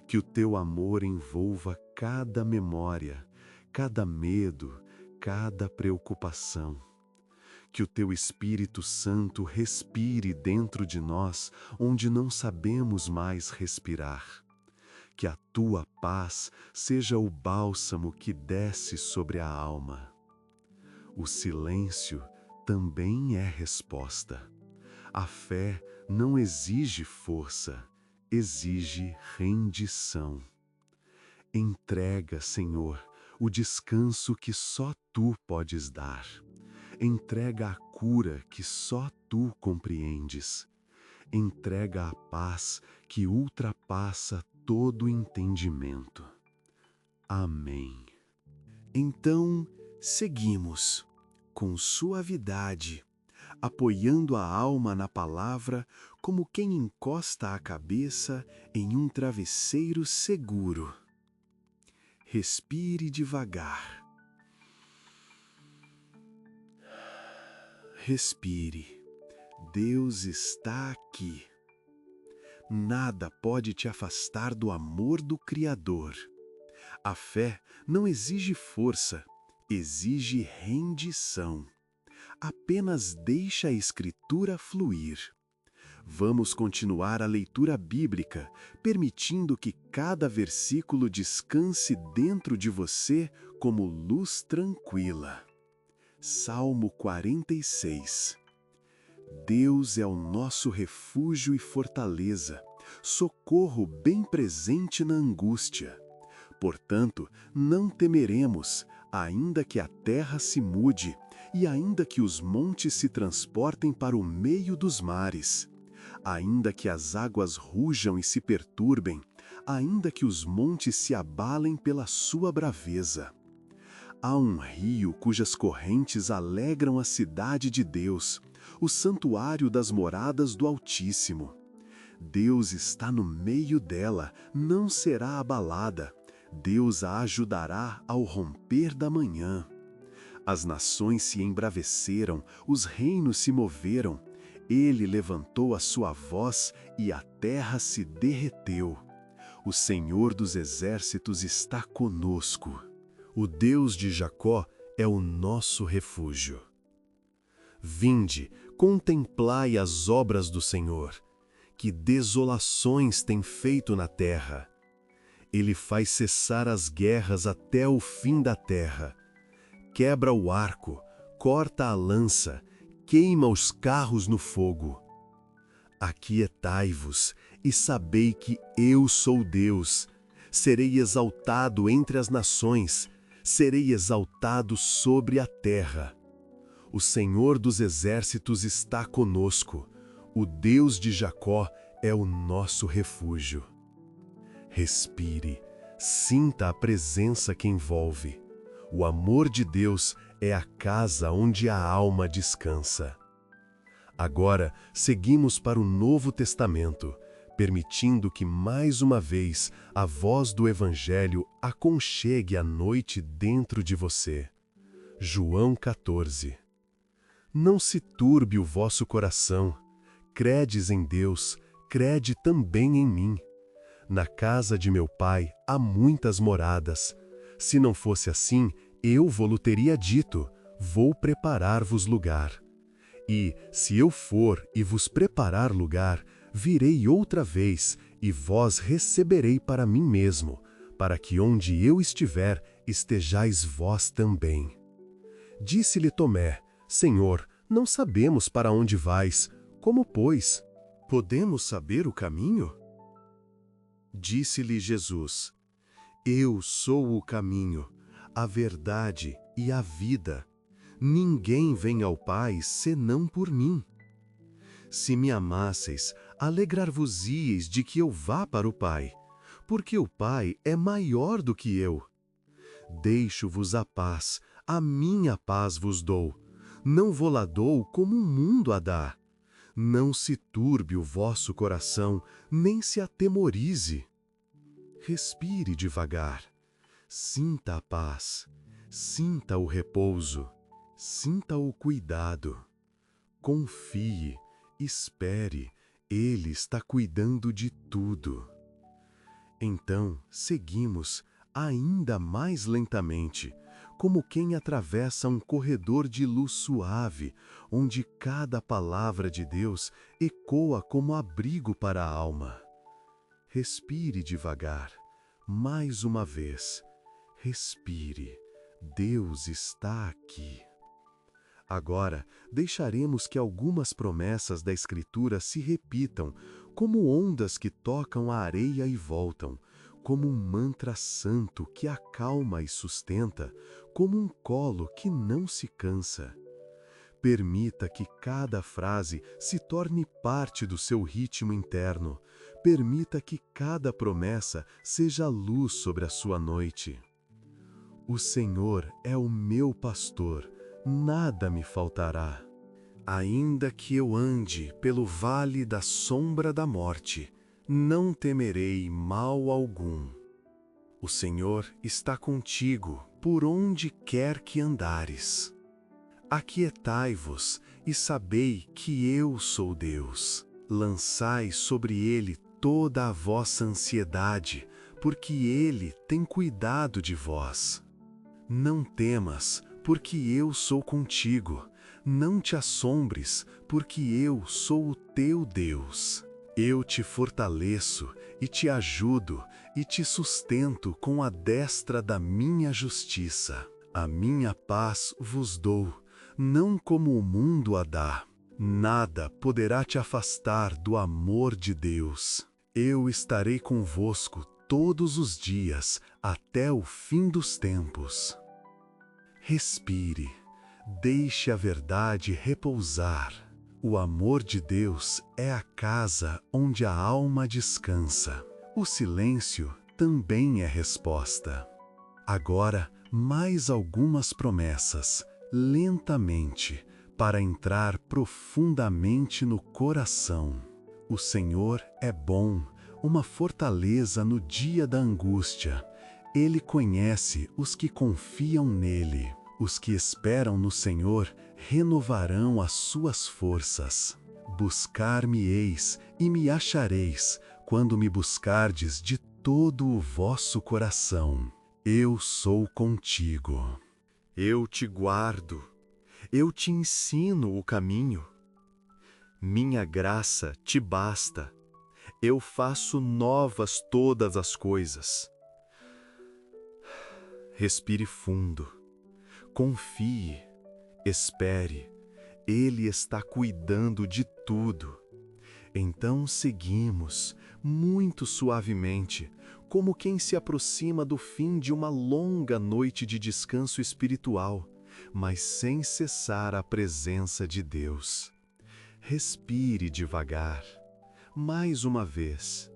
Que o teu amor envolva cada memória, cada medo, cada preocupação. Que o teu Espírito Santo respire dentro de nós onde não sabemos mais respirar. Que a tua paz seja o bálsamo que desce sobre a alma. O silêncio também é resposta. A fé não exige força, exige rendição. Entrega, Senhor, o descanso que só tu podes dar. Entrega a cura que só tu compreendes. Entrega a paz que ultrapassa todo entendimento. Amém. Então, seguimos, com suavidade, apoiando a alma na palavra como quem encosta a cabeça em um travesseiro seguro. Respire devagar. Respire. Deus está aqui. Nada pode te afastar do amor do Criador. A fé não exige força, exige rendição. Apenas deixa a Escritura fluir. Vamos continuar a leitura bíblica, permitindo que cada versículo descanse dentro de você como luz tranquila. Salmo 46. Deus é o nosso refúgio e fortaleza, socorro bem presente na angústia. Portanto, não temeremos, ainda que a terra se mude, e ainda que os montes se transportem para o meio dos mares. Ainda que as águas rujam e se perturbem, ainda que os montes se abalem pela sua braveza. Há um rio cujas correntes alegram a cidade de Deus, o santuário das moradas do Altíssimo. Deus está no meio dela, não será abalada. Deus a ajudará ao romper da manhã. As nações se embraveceram, os reinos se moveram. Ele levantou a sua voz e a terra se derreteu. O Senhor dos exércitos está conosco. O Deus de Jacó é o nosso refúgio. Vinde, contemplai as obras do Senhor, que desolações tem feito na terra. Ele faz cessar as guerras até o fim da terra. Quebra o arco, corta a lança, queima os carros no fogo. Aquietai-vos e sabei que eu sou Deus. Serei exaltado entre as nações, serei exaltado sobre a terra. O Senhor dos exércitos está conosco. O Deus de Jacó é o nosso refúgio. Respire, sinta a presença que envolve. O amor de Deus é a casa onde a alma descansa. Agora, seguimos para o Novo Testamento, permitindo que mais uma vez a voz do Evangelho aconchegue a noite dentro de você. João 14. Não se turbe o vosso coração. Credes em Deus, crede também em mim. Na casa de meu Pai há muitas moradas. Se não fosse assim, eu vou-lo teria dito, vou preparar-vos lugar. E, se eu for e vos preparar lugar, virei outra vez, e vós receberei para mim mesmo, para que onde eu estiver, estejais vós também. Disse-lhe Tomé, Senhor, não sabemos para onde vais, como, pois, podemos saber o caminho? Disse-lhe Jesus, eu sou o caminho, a verdade e a vida. Ninguém vem ao Pai senão por mim. Se me amasseis, alegrar-vos-íeis de que eu vá para o Pai, porque o Pai é maior do que eu. Deixo-vos a paz, a minha paz vos dou. Não vou-la dou como o mundo a dá. Não se turbe o vosso coração, nem se atemorize. Respire devagar. Sinta a paz, sinta o repouso, sinta o cuidado. Confie, espere, Ele está cuidando de tudo. Então, seguimos ainda mais lentamente, como quem atravessa um corredor de luz suave, onde cada palavra de Deus ecoa como abrigo para a alma. Respire devagar, mais uma vez. Respire, Deus está aqui. Agora, deixaremos que algumas promessas da Escritura se repitam, como ondas que tocam a areia e voltam, como um mantra santo que acalma e sustenta, como um colo que não se cansa. Permita que cada frase se torne parte do seu ritmo interno. Permita que cada promessa seja luz sobre a sua noite. O Senhor é o meu pastor, nada me faltará. Ainda que eu ande pelo vale da sombra da morte, não temerei mal algum. O Senhor está contigo por onde quer que andares. Aquietai-vos e sabei que eu sou Deus. Lançai sobre ele toda a vossa ansiedade, porque ele tem cuidado de vós. Não temas, porque eu sou contigo. Não te assombres, porque eu sou o teu Deus. Eu te fortaleço e te ajudo e te sustento com a destra da minha justiça. A minha paz vos dou, não como o mundo a dá. Nada poderá te afastar do amor de Deus. Eu estarei convosco todos os dias, até o fim dos tempos. Respire, deixe a verdade repousar. O amor de Deus é a casa onde a alma descansa. O silêncio também é resposta. Agora, mais algumas promessas, lentamente, para entrar profundamente no coração. O Senhor é bom, uma fortaleza no dia da angústia. Ele conhece os que confiam nele. Os que esperam no Senhor renovarão as suas forças. Buscar-me-eis e me achareis, quando me buscardes de todo o vosso coração. Eu sou contigo. Eu te guardo. Eu te ensino o caminho. Minha graça te basta. Eu faço novas todas as coisas. Respire fundo. Confie. Espere. Ele está cuidando de tudo. Então seguimos, muito suavemente, como quem se aproxima do fim de uma longa noite de descanso espiritual, mas sem cessar a presença de Deus. Respire devagar. Mais uma vez.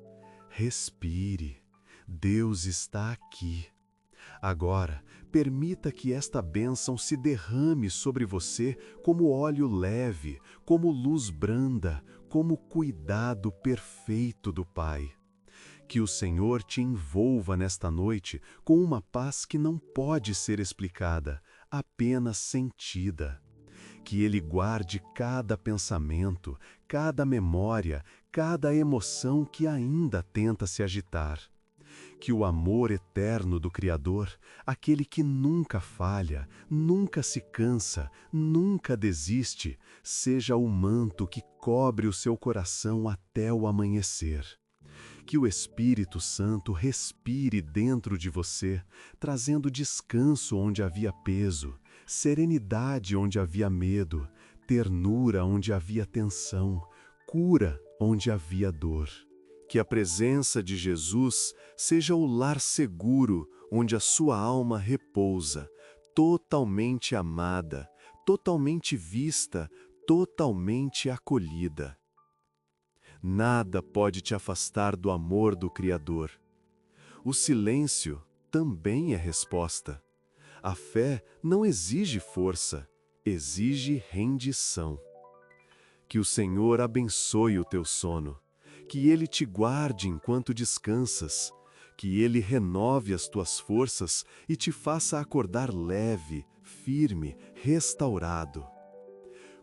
Respire. Deus está aqui. Agora, permita que esta bênção se derrame sobre você como óleo leve, como luz branda, como cuidado perfeito do Pai. Que o Senhor te envolva nesta noite com uma paz que não pode ser explicada, apenas sentida. Que Ele guarde cada pensamento, cada memória, cada emoção que ainda tenta se agitar. Que o amor eterno do Criador, aquele que nunca falha, nunca se cansa, nunca desiste, seja o manto que cobre o seu coração até o amanhecer. Que o Espírito Santo respire dentro de você, trazendo descanso onde havia peso, serenidade onde havia medo, ternura onde havia tensão, cura onde havia dor. Que a presença de Jesus seja o lar seguro onde a sua alma repousa, totalmente amada, totalmente vista, totalmente acolhida. Nada pode te afastar do amor do Criador. O silêncio também é resposta. A fé não exige força, exige rendição. Que o Senhor abençoe o teu sono. Que Ele te guarde enquanto descansas, que Ele renove as tuas forças e te faça acordar leve, firme, restaurado.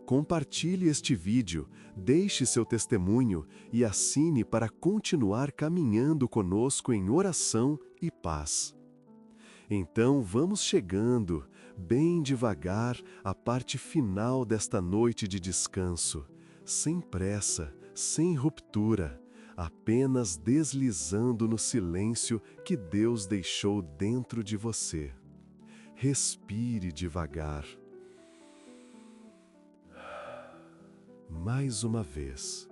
Compartilhe este vídeo, deixe seu testemunho e assine para continuar caminhando conosco em oração e paz. Então vamos chegando, bem devagar, à parte final desta noite de descanso, sem pressa, sem ruptura, apenas deslizando no silêncio que Deus deixou dentro de você. Respire devagar. Mais uma vez.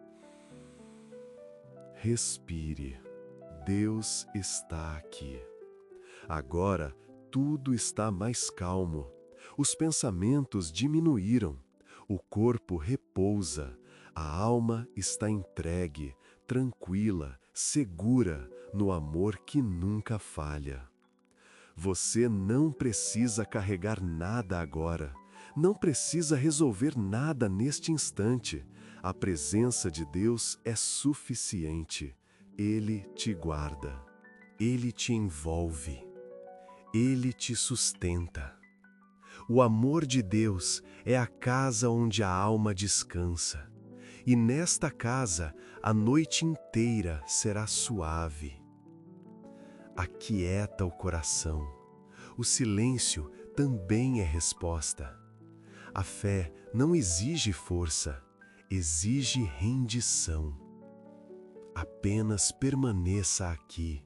Respire. Deus está aqui. Agora, tudo está mais calmo. Os pensamentos diminuíram. O corpo repousa. A alma está entregue, tranquila, segura, no amor que nunca falha. Você não precisa carregar nada agora. Não precisa resolver nada neste instante. A presença de Deus é suficiente. Ele te guarda. Ele te envolve. Ele te sustenta. O amor de Deus é a casa onde a alma descansa. E nesta casa, a noite inteira será suave. Aquieta o coração. O silêncio também é resposta. A fé não exige força, exige rendição. Apenas permaneça aqui.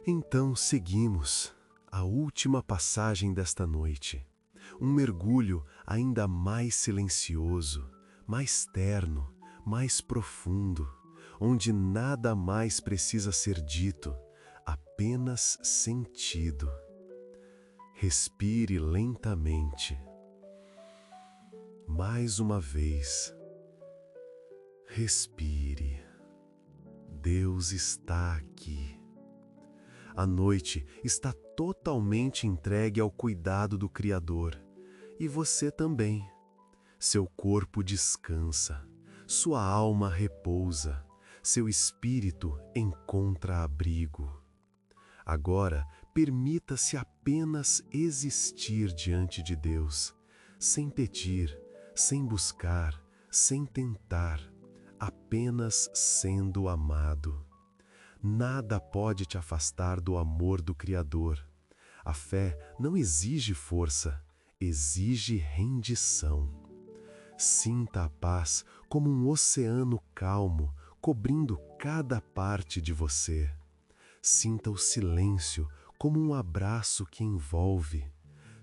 Então seguimos a última passagem desta noite. Um mergulho ainda mais silencioso, mais terno, mais profundo, onde nada mais precisa ser dito, apenas sentido. Respire lentamente. Mais uma vez. Respire. Deus está aqui. A noite está totalmente entregue ao cuidado do Criador. E você também. Seu corpo descansa, sua alma repousa, seu espírito encontra abrigo. Agora, permita-se apenas existir diante de Deus, sem pedir, sem buscar, sem tentar, apenas sendo amado. Nada pode te afastar do amor do Criador. A fé não exige força, exige rendição. Sinta a paz como um oceano calmo, cobrindo cada parte de você. Sinta o silêncio como um abraço que envolve.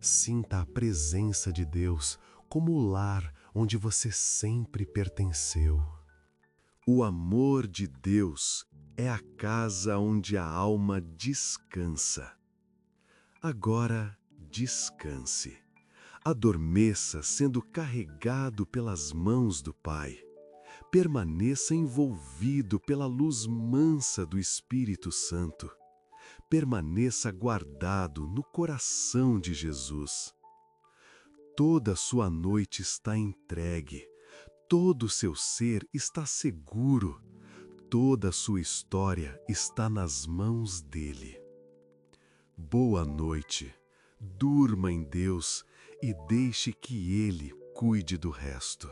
Sinta a presença de Deus como o lar onde você sempre pertenceu. O amor de Deus é a casa onde a alma descansa. Agora descanse. Adormeça sendo carregado pelas mãos do Pai. Permaneça envolvido pela luz mansa do Espírito Santo. Permaneça guardado no coração de Jesus. Toda a sua noite está entregue. Todo o seu ser está seguro. Toda a sua história está nas mãos dele. Boa noite. Durma em Deus e deixe que Ele cuide do resto.